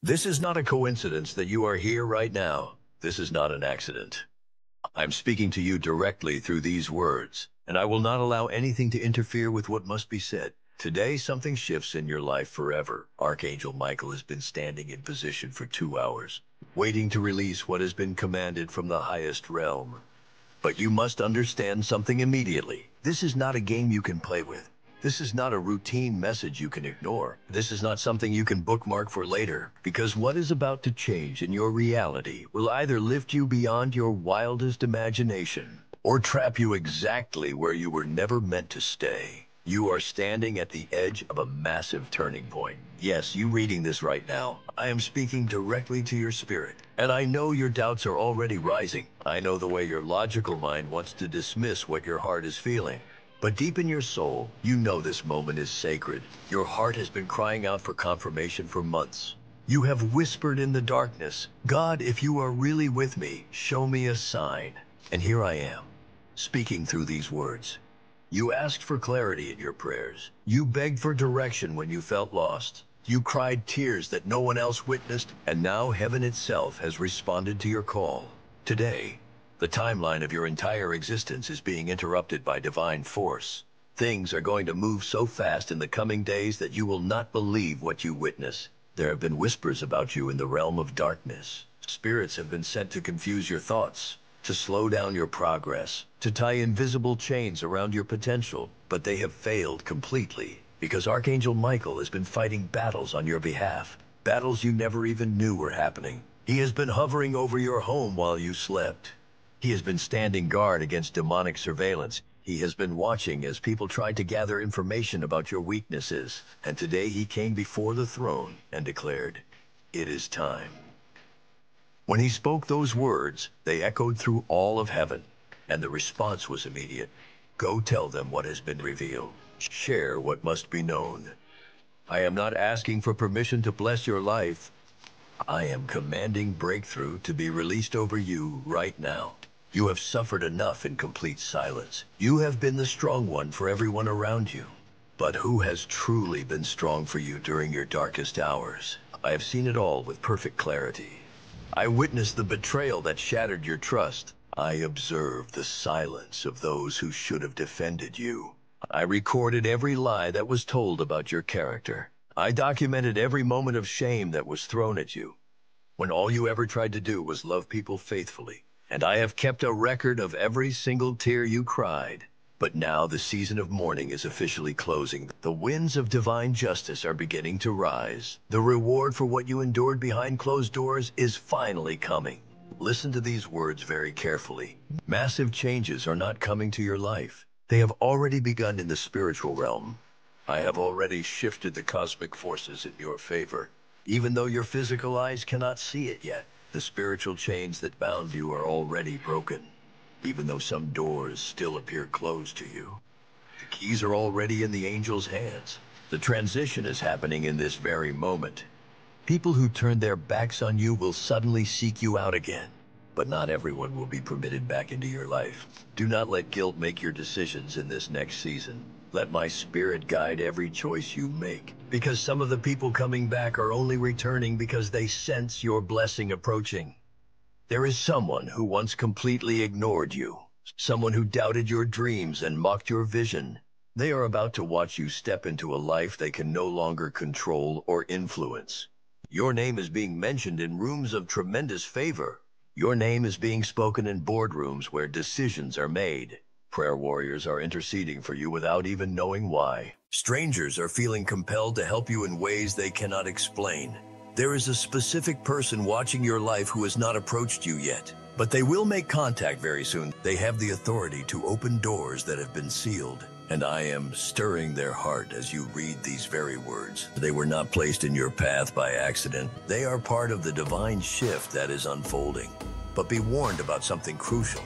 This is not a coincidence that you are here right now. This is not an accident. I'm speaking to you directly through these words, and I will not allow anything to interfere with what must be said. Today, something shifts in your life forever. Archangel Michael has been standing in position for 2 hours, waiting to release what has been commanded from the highest realm. But you must understand something immediately. This is not a game you can play with. This is not a routine message you can ignore. This is not something you can bookmark for later, because what is about to change in your reality will either lift you beyond your wildest imagination or trap you exactly where you were never meant to stay. You are standing at the edge of a massive turning point. Yes, you reading this right now. I am speaking directly to your spirit, and I know your doubts are already rising. I know the way your logical mind wants to dismiss what your heart is feeling. But deep in your soul, you know this moment is sacred. Your heart has been crying out for confirmation for months. You have whispered in the darkness, God, if you are really with me, show me a sign. And here I am, speaking through these words. You asked for clarity in your prayers. You begged for direction when you felt lost. You cried tears that no one else witnessed, and now heaven itself has responded to your call. Today, the timeline of your entire existence is being interrupted by divine force. Things are going to move so fast in the coming days that you will not believe what you witness. There have been whispers about you in the realm of darkness. Spirits have been sent to confuse your thoughts, to slow down your progress, to tie invisible chains around your potential, but they have failed completely because Archangel Michael has been fighting battles on your behalf, battles you never even knew were happening. He has been hovering over your home while you slept. He has been standing guard against demonic surveillance. He has been watching as people tried to gather information about your weaknesses, and today he came before the throne and declared, "It is time." When he spoke those words, they echoed through all of heaven, and the response was immediate. Go tell them what has been revealed. Share what must be known. I am not asking for permission to bless your life. I am commanding breakthrough to be released over you right now. You have suffered enough in complete silence. You have been the strong one for everyone around you. But who has truly been strong for you during your darkest hours? I have seen it all with perfect clarity. I witnessed the betrayal that shattered your trust. I observed the silence of those who should have defended you. I recorded every lie that was told about your character. I documented every moment of shame that was thrown at you, when all you ever tried to do was love people faithfully. And I have kept a record of every single tear you cried. But now the season of mourning is officially closing. The winds of divine justice are beginning to rise. The reward for what you endured behind closed doors is finally coming. Listen to these words very carefully. Massive changes are not coming to your life. They have already begun in the spiritual realm. I have already shifted the cosmic forces in your favor. Even though your physical eyes cannot see it yet, the spiritual chains that bound you are already broken. Even though some doors still appear closed to you, the keys are already in the angel's hands. The transition is happening in this very moment. People who turned their backs on you will suddenly seek you out again. But not everyone will be permitted back into your life. Do not let guilt make your decisions in this next season. Let my spirit guide every choice you make, because some of the people coming back are only returning because they sense your blessing approaching. There is someone who once completely ignored you, someone who doubted your dreams and mocked your vision. They are about to watch you step into a life they can no longer control or influence. Your name is being mentioned in rooms of tremendous favor. Your name is being spoken in boardrooms where decisions are made. Prayer warriors are interceding for you without even knowing why. Strangers are feeling compelled to help you in ways they cannot explain. There is a specific person watching your life who has not approached you yet, but they will make contact very soon. They have the authority to open doors that have been sealed, and I am stirring their heart as you read these very words. They were not placed in your path by accident. They are part of the divine shift that is unfolding. But be warned about something crucial.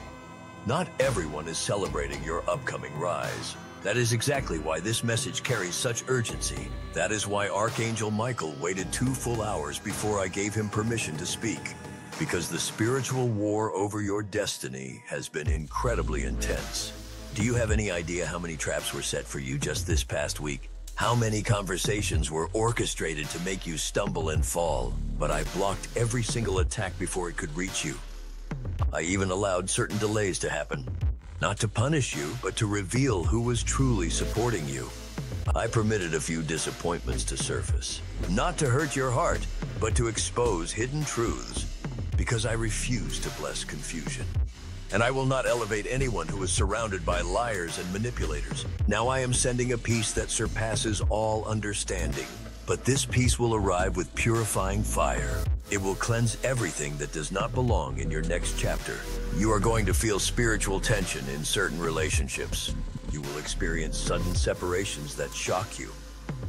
Not everyone is celebrating your upcoming rise. That is exactly why this message carries such urgency. That is why Archangel Michael waited 2 full hours before I gave him permission to speak. Because the spiritual war over your destiny has been incredibly intense. Do you have any idea how many traps were set for you just this past week? How many conversations were orchestrated to make you stumble and fall, but I blocked every single attack before it could reach you. I even allowed certain delays to happen, not to punish you, but to reveal who was truly supporting you. I permitted a few disappointments to surface, not to hurt your heart, but to expose hidden truths, because I refuse to bless confusion. And I will not elevate anyone who is surrounded by liars and manipulators. Now I am sending a peace that surpasses all understanding. But this peace will arrive with purifying fire. It will cleanse everything that does not belong in your next chapter. You are going to feel spiritual tension in certain relationships. You will experience sudden separations that shock you.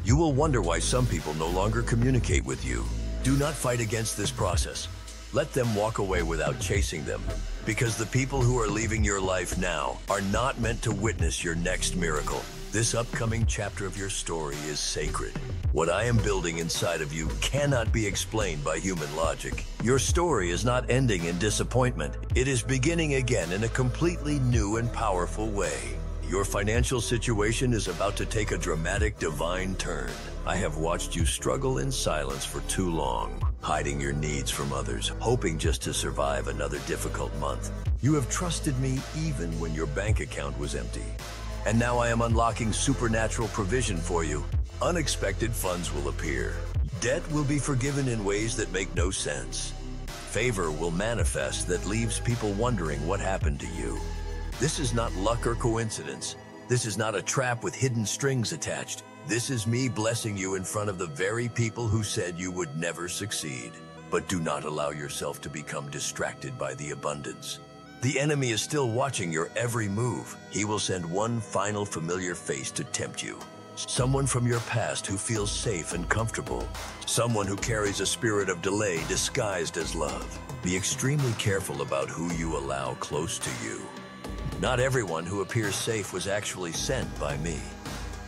You will wonder why some people no longer communicate with you. Do not fight against this process. Let them walk away without chasing them, because the people who are leaving your life now are not meant to witness your next miracle. This upcoming chapter of your story is sacred. What I am building inside of you cannot be explained by human logic. Your story is not ending in disappointment. It is beginning again in a completely new and powerful way. Your financial situation is about to take a dramatic divine turn. I have watched you struggle in silence for too long, hiding your needs from others, hoping just to survive another difficult month. You have trusted me even when your bank account was empty. And now I am unlocking supernatural provision for you. Unexpected funds will appear. Debt will be forgiven in ways that make no sense. Favor will manifest that leaves people wondering what happened to you. This is not luck or coincidence. This is not a trap with hidden strings attached. This is me blessing you in front of the very people who said you would never succeed. But do not allow yourself to become distracted by the abundance. The enemy is still watching your every move. He will send one final familiar face to tempt you. Someone from your past who feels safe and comfortable. Someone who carries a spirit of delay disguised as love. Be extremely careful about who you allow close to you. Not everyone who appears safe was actually sent by me.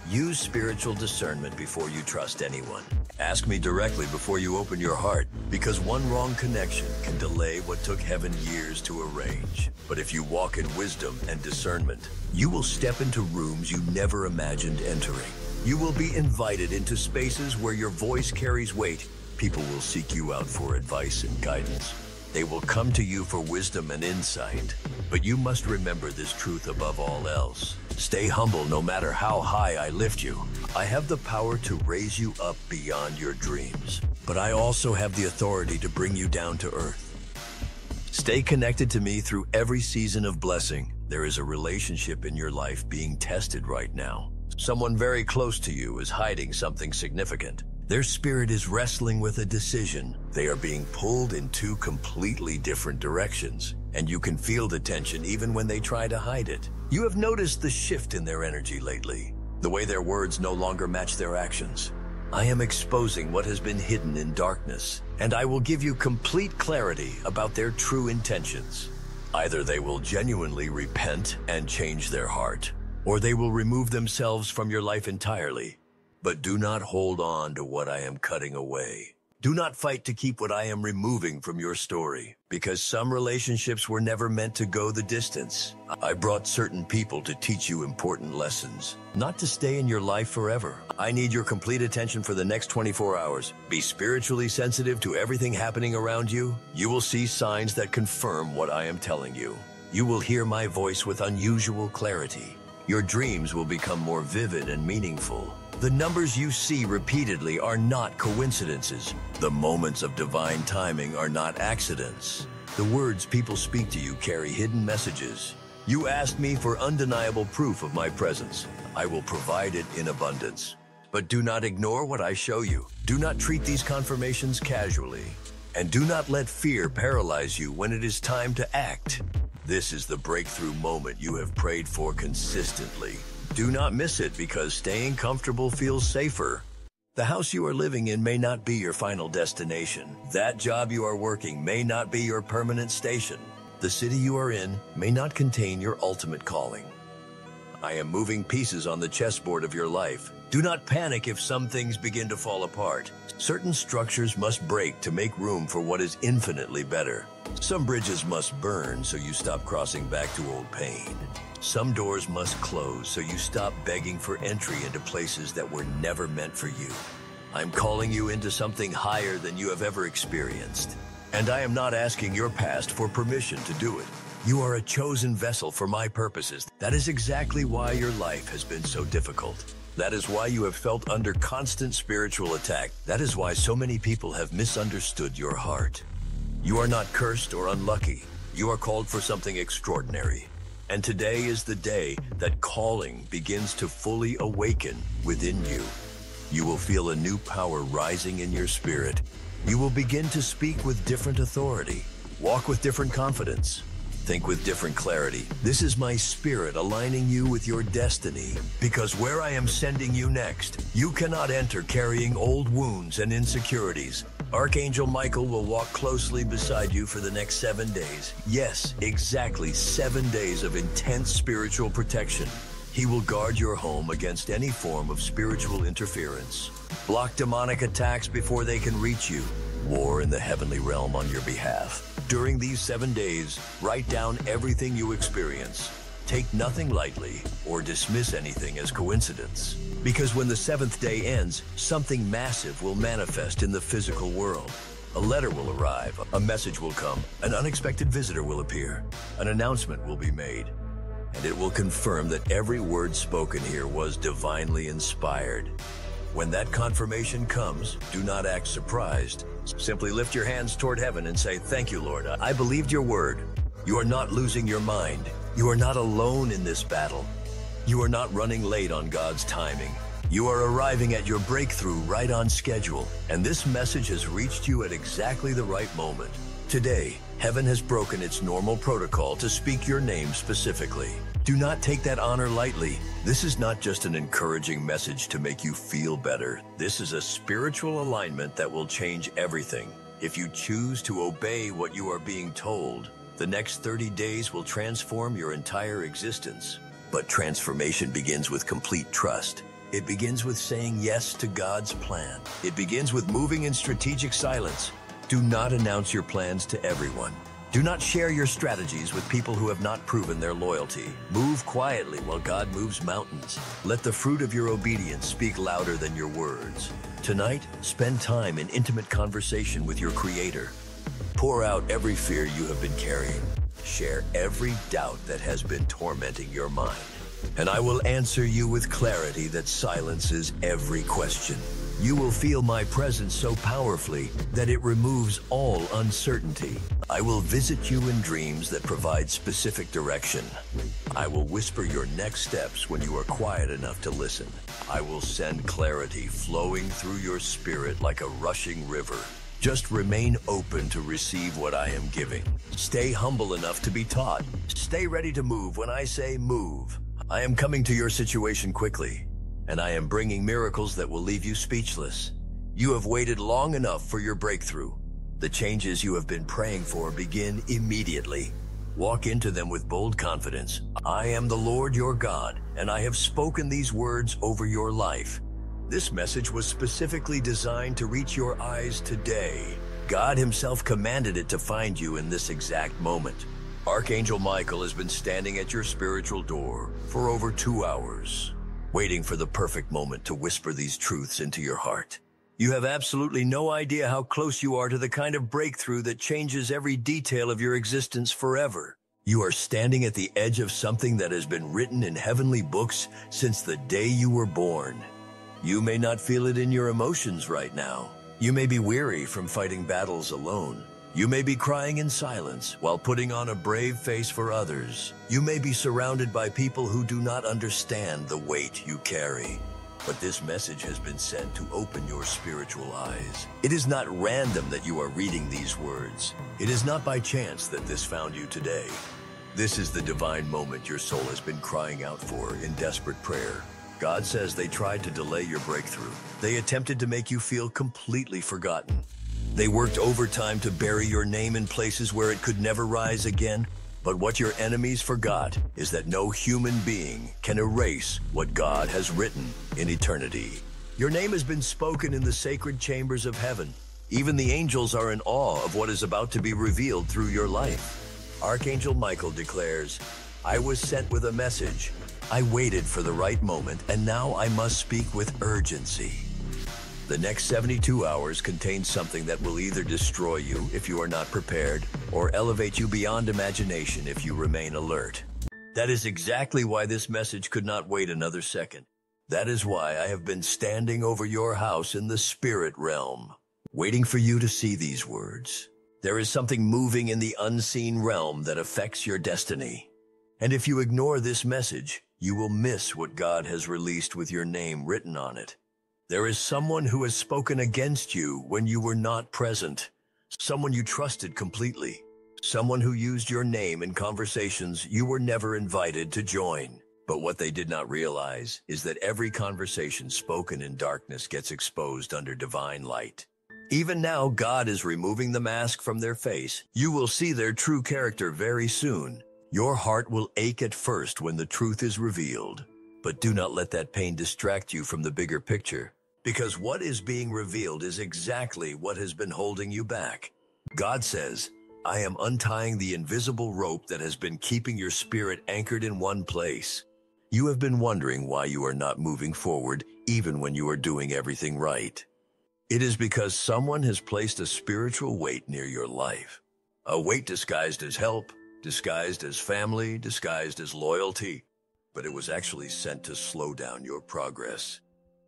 Use spiritual discernment before you trust anyone. Ask me directly before you open your heart, because one wrong connection can delay what took heaven years to arrange. But if you walk in wisdom and discernment, you will step into rooms you never imagined entering. You will be invited into spaces where your voice carries weight. People will seek you out for advice and guidance. They will come to you for wisdom and insight. But you must remember this truth above all else. Stay humble no matter how high I lift you. I have the power to raise you up beyond your dreams. But I also have the authority to bring you down to earth. Stay connected to me through every season of blessing. There is a relationship in your life being tested right now. Someone very close to you is hiding something significant. Their spirit is wrestling with a decision. They are being pulled in two completely different directions, and you can feel the tension even when they try to hide it. You have noticed the shift in their energy lately, the way their words no longer match their actions. I am exposing what has been hidden in darkness, and I will give you complete clarity about their true intentions. Either they will genuinely repent and change their heart, or they will remove themselves from your life entirely. But do not hold on to what I am cutting away. Do not fight to keep what I am removing from your story, because some relationships were never meant to go the distance. I brought certain people to teach you important lessons, not to stay in your life forever. I need your complete attention for the next 24 hours. Be spiritually sensitive to everything happening around you. You will see signs that confirm what I am telling you. You will hear my voice with unusual clarity. Your dreams will become more vivid and meaningful. The numbers you see repeatedly are not coincidences. The moments of divine timing are not accidents. The words people speak to you carry hidden messages. You asked me for undeniable proof of my presence. I will provide it in abundance. But do not ignore what I show you. Do not treat these confirmations casually. And do not let fear paralyze you when it is time to act. This is the breakthrough moment you have prayed for consistently. Do not miss it, because staying comfortable feels safer. The house you are living in may not be your final destination. That job you are working may not be your permanent station. The city you are in may not contain your ultimate calling. I am moving pieces on the chessboard of your life. Do not panic if some things begin to fall apart. Certain structures must break to make room for what is infinitely better. Some bridges must burn so you stop crossing back to old pain. Some doors must close so you stop begging for entry into places that were never meant for you. I'm calling you into something higher than you have ever experienced. And I am not asking your past for permission to do it. You are a chosen vessel for my purposes. That is exactly why your life has been so difficult. That is why you have felt under constant spiritual attack. That is why so many people have misunderstood your heart. You are not cursed or unlucky. You are called for something extraordinary. And today is the day that calling begins to fully awaken within you. You will feel a new power rising in your spirit. You will begin to speak with different authority, walk with different confidence, think with different clarity. This is my spirit aligning you with your destiny, because where I am sending you next, you cannot enter carrying old wounds and insecurities. Archangel Michael will walk closely beside you for the next 7 days. Yes, exactly 7 days of intense spiritual protection. He will guard your home against any form of spiritual interference, block demonic attacks before they can reach you, war in the heavenly realm on your behalf. During these 7 days, write down everything you experience. Take nothing lightly or dismiss anything as coincidence. Because when the 7th day ends, something massive will manifest in the physical world. A letter will arrive, a message will come, an unexpected visitor will appear, an announcement will be made, and it will confirm that every word spoken here was divinely inspired. When that confirmation comes, do not act surprised. Simply lift your hands toward heaven and say, "Thank you, Lord. I believed your word." You are not losing your mind. You are not alone in this battle. You are not running late on God's timing. You are arriving at your breakthrough right on schedule, and this message has reached you at exactly the right moment. Today, heaven has broken its normal protocol to speak your name specifically. Do not take that honor lightly. This is not just an encouraging message to make you feel better. This is a spiritual alignment that will change everything. If you choose to obey what you are being told, the next 30 days will transform your entire existence. But transformation begins with complete trust. It begins with saying yes to God's plan. It begins with moving in strategic silence. Do not announce your plans to everyone. Do not share your strategies with people who have not proven their loyalty. Move quietly while God moves mountains. Let the fruit of your obedience speak louder than your words. Tonight, spend time in intimate conversation with your Creator. Pour out every fear you have been carrying. Share every doubt that has been tormenting your mind. And I will answer you with clarity that silences every question. You will feel my presence so powerfully that it removes all uncertainty. I will visit you in dreams that provide specific direction. I will whisper your next steps when you are quiet enough to listen. I will send clarity flowing through your spirit like a rushing river. Just remain open to receive what I am giving. Stay humble enough to be taught. Stay ready to move when I say move. I am coming to your situation quickly, and I am bringing miracles that will leave you speechless. You have waited long enough for your breakthrough. The changes you have been praying for begin immediately. Walk into them with bold confidence. I am the Lord your God, and I have spoken these words over your life. This message was specifically designed to reach your eyes today. God himself commanded it to find you in this exact moment. Archangel Michael has been standing at your spiritual door for over 2 hours, waiting for the perfect moment to whisper these truths into your heart. You have absolutely no idea how close you are to the kind of breakthrough that changes every detail of your existence forever. You are standing at the edge of something that has been written in heavenly books since the day you were born. You may not feel it in your emotions right now. You may be weary from fighting battles alone. You may be crying in silence while putting on a brave face for others. You may be surrounded by people who do not understand the weight you carry. But this message has been sent to open your spiritual eyes. It is not random that you are reading these words. It is not by chance that this found you today. This is the divine moment your soul has been crying out for in desperate prayer. God says they tried to delay your breakthrough. They attempted to make you feel completely forgotten. They worked overtime to bury your name in places where it could never rise again. But what your enemies forgot is that no human being can erase what God has written in eternity. Your name has been spoken in the sacred chambers of heaven. Even the angels are in awe of what is about to be revealed through your life. Archangel Michael declares, I was sent with a message. I waited for the right moment, and now I must speak with urgency. The next 72 hours contain something that will either destroy you if you are not prepared, or elevate you beyond imagination if you remain alert. That is exactly why this message could not wait another second. That is why I have been standing over your house in the spirit realm, waiting for you to see these words. There is something moving in the unseen realm that affects your destiny. And if you ignore this message, you will miss what God has released with your name written on it. There is someone who has spoken against you when you were not present, someone you trusted completely, someone who used your name in conversations you were never invited to join. But what they did not realize is that every conversation spoken in darkness gets exposed under divine light. Even now, God is removing the mask from their face. You will see their true character very soon. Your heart will ache at first when the truth is revealed. But do not let that pain distract you from the bigger picture, because what is being revealed is exactly what has been holding you back. God says, I am untying the invisible rope that has been keeping your spirit anchored in one place. You have been wondering why you are not moving forward, even when you are doing everything right. It is because someone has placed a spiritual weight near your life. A weight disguised as help, disguised as family, disguised as loyalty. But it was actually sent to slow down your progress.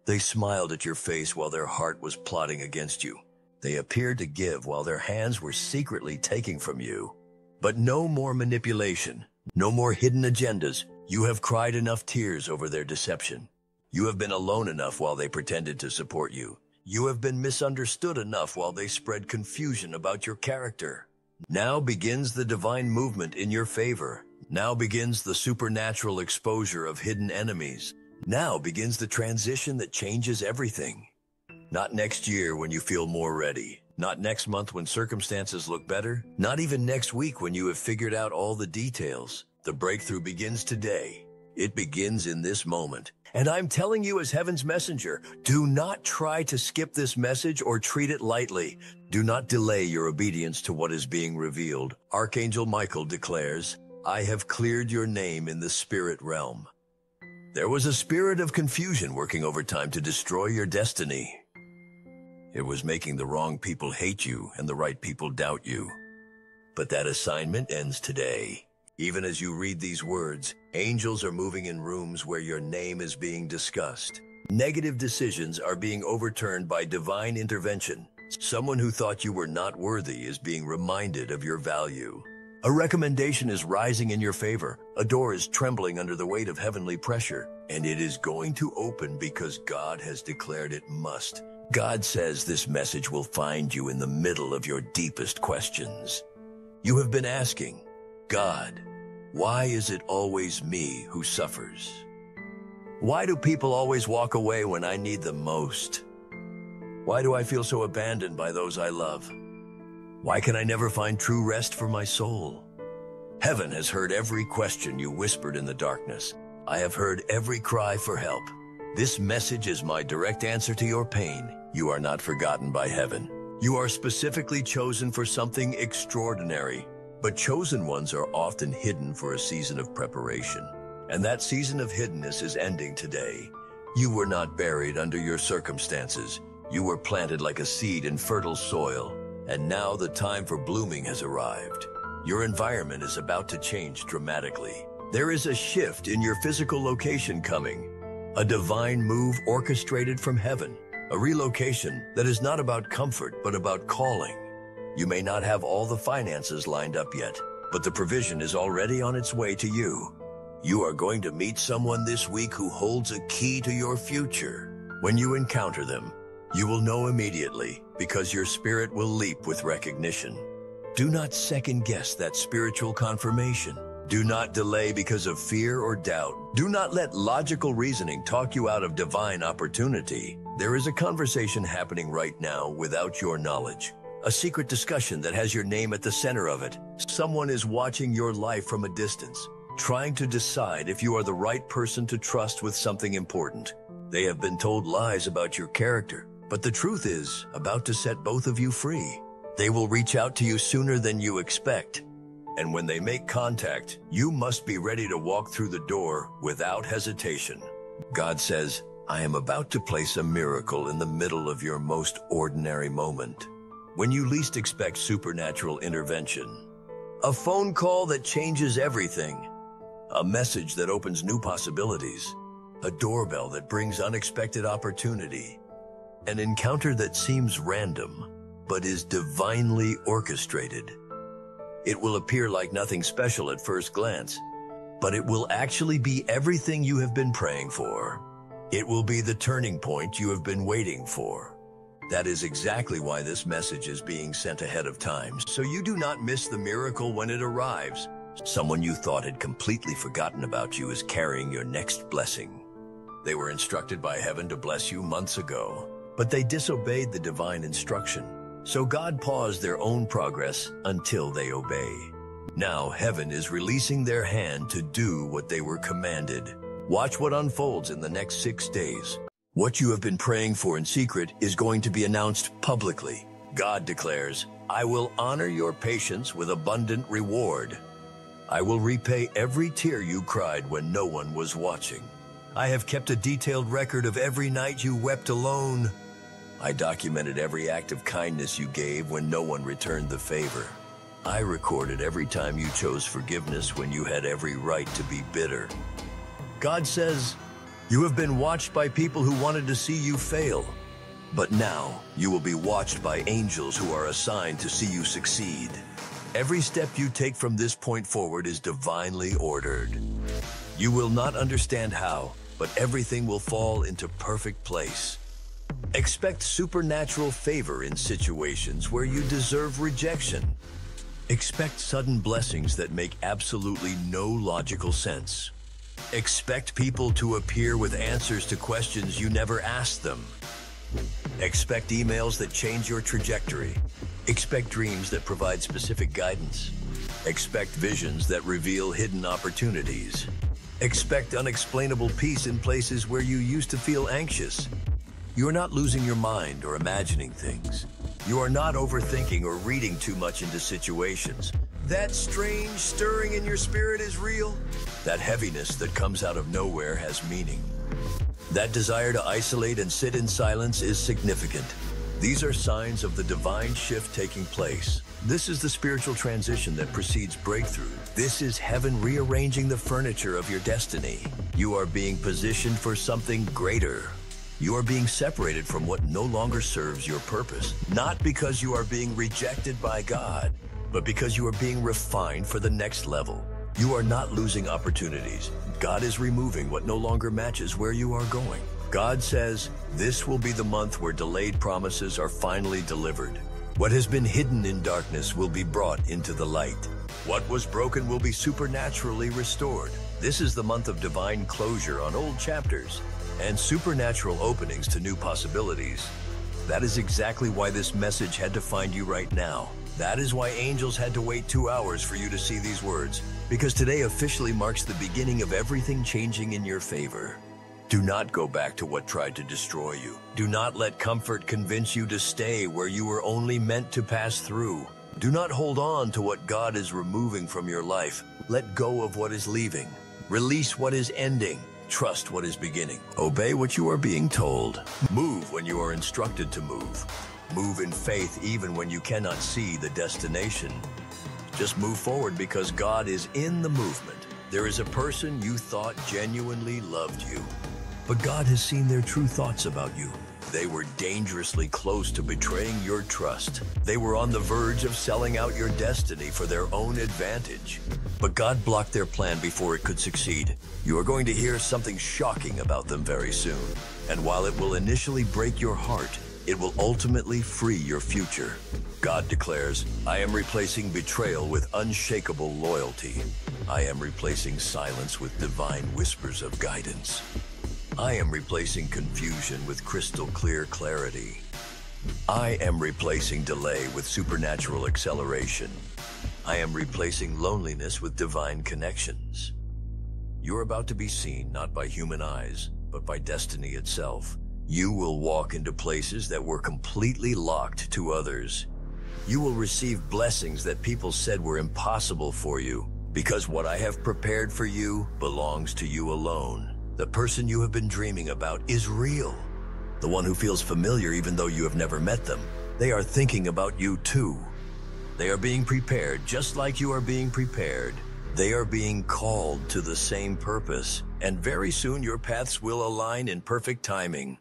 They smiled at your face while their heart was plotting against you. They appeared to give while their hands were secretly taking from you. But no more manipulation, no more hidden agendas. You have cried enough tears over their deception. You have been alone enough while they pretended to support you. You have been misunderstood enough while they spread confusion about your character. Now begins the divine movement in your favor. Now begins the supernatural exposure of hidden enemies. Now begins the transition that changes everything. Not next year when you feel more ready. Not next month when circumstances look better. Not even next week when you have figured out all the details. The breakthrough begins today. It begins in this moment. And I'm telling you as heaven's messenger, do not try to skip this message or treat it lightly. Do not delay your obedience to what is being revealed. Archangel Michael declares, I have cleared your name in the spirit realm. There was a spirit of confusion working overtime to destroy your destiny. It was making the wrong people hate you and the right people doubt you. But that assignment ends today. Even as you read these words, angels are moving in rooms where your name is being discussed. Negative decisions are being overturned by divine intervention. Someone who thought you were not worthy is being reminded of your value. A recommendation is rising in your favor. A door is trembling under the weight of heavenly pressure, and it is going to open because God has declared it must. God says this message will find you in the middle of your deepest questions. You have been asking, God, why is it always me who suffers? Why do people always walk away when I need them most? Why do I feel so abandoned by those I love? Why can I never find true rest for my soul? Heaven has heard every question you whispered in the darkness. I have heard every cry for help. This message is my direct answer to your pain. You are not forgotten by heaven. You are specifically chosen for something extraordinary. But chosen ones are often hidden for a season of preparation. And that season of hiddenness is ending today. You were not buried under your circumstances. You were planted like a seed in fertile soil. And now the time for blooming has arrived. Your environment is about to change dramatically. There is a shift in your physical location coming. A divine move orchestrated from heaven. A relocation that is not about comfort, but about calling. You may not have all the finances lined up yet, but the provision is already on its way to you. You are going to meet someone this week who holds a key to your future. When you encounter them, you will know immediately because your spirit will leap with recognition. Do not second guess that spiritual confirmation. Do not delay because of fear or doubt. Do not let logical reasoning talk you out of divine opportunity. There is a conversation happening right now without your knowledge. A secret discussion that has your name at the center of it. Someone is watching your life from a distance, trying to decide if you are the right person to trust with something important. They have been told lies about your character, but the truth is about to set both of you free. They will reach out to you sooner than you expect. And when they make contact, you must be ready to walk through the door without hesitation. God says, I am about to place a miracle in the middle of your most ordinary moment. When you least expect supernatural intervention. A phone call that changes everything. A message that opens new possibilities. A doorbell that brings unexpected opportunity. An encounter that seems random, but is divinely orchestrated. It will appear like nothing special at first glance, but it will actually be everything you have been praying for. It will be the turning point you have been waiting for. That is exactly why this message is being sent ahead of time, so you do not miss the miracle when it arrives. Someone you thought had completely forgotten about you is carrying your next blessing. They were instructed by heaven to bless you months ago, but they disobeyed the divine instruction. So God paused their own progress until they obey. Now heaven is releasing their hand to do what they were commanded. Watch what unfolds in the next 6 days. What you have been praying for in secret is going to be announced publicly. God declares, I will honor your patience with abundant reward. I will repay every tear you cried when no one was watching. I have kept a detailed record of every night you wept alone. I documented every act of kindness you gave when no one returned the favor. I recorded every time you chose forgiveness when you had every right to be bitter. God says, you have been watched by people who wanted to see you fail. But now you will be watched by angels who are assigned to see you succeed. Every step you take from this point forward is divinely ordered. You will not understand how, but everything will fall into perfect place. Expect supernatural favor in situations where you deserve rejection. Expect sudden blessings that make absolutely no logical sense. Expect people to appear with answers to questions you never asked them. Expect emails that change your trajectory. Expect dreams that provide specific guidance. Expect visions that reveal hidden opportunities. Expect unexplainable peace in places where you used to feel anxious. You are not losing your mind or imagining things. You are not overthinking or reading too much into situations. That strange stirring in your spirit is real. That heaviness that comes out of nowhere has meaning. That desire to isolate and sit in silence is significant. These are signs of the divine shift taking place. This is the spiritual transition that precedes breakthrough. This is heaven rearranging the furniture of your destiny. You are being positioned for something greater. You are being separated from what no longer serves your purpose, not because you are being rejected by God, but because you are being refined for the next level. You are not losing opportunities. God is removing what no longer matches where you are going. God says, this will be the month where delayed promises are finally delivered. What has been hidden in darkness will be brought into the light. What was broken will be supernaturally restored. This is the month of divine closure on old chapters and supernatural openings to new possibilities. That is exactly why this message had to find you right now. That is why angels had to wait 2 hours for you to see these words, because today officially marks the beginning of everything changing in your favor. Do not go back to what tried to destroy you. Do not let comfort convince you to stay where you were only meant to pass through. Do not hold on to what God is removing from your life. Let go of what is leaving. Release what is ending. Trust what is beginning. Obey what you are being told. Move when you are instructed to move. Move in faith even when you cannot see the destination. Just move forward because God is in the movement. There is a person you thought genuinely loved you, but God has seen their true thoughts about you. They were dangerously close to betraying your trust. They were on the verge of selling out your destiny for their own advantage. But God blocked their plan before it could succeed. You are going to hear something shocking about them very soon. And while it will initially break your heart, it will ultimately free your future. God declares, I am replacing betrayal with unshakable loyalty. I am replacing silence with divine whispers of guidance. I am replacing confusion with crystal clear clarity. I am replacing delay with supernatural acceleration. I am replacing loneliness with divine connections. You're about to be seen not by human eyes, but by destiny itself. You will walk into places that were completely locked to others. You will receive blessings that people said were impossible for you, because what I have prepared for you belongs to you alone. The person you have been dreaming about is real. The one who feels familiar even though you have never met them. They are thinking about you too. They are being prepared just like you are being prepared. They are being called to the same purpose, and very soon your paths will align in perfect timing.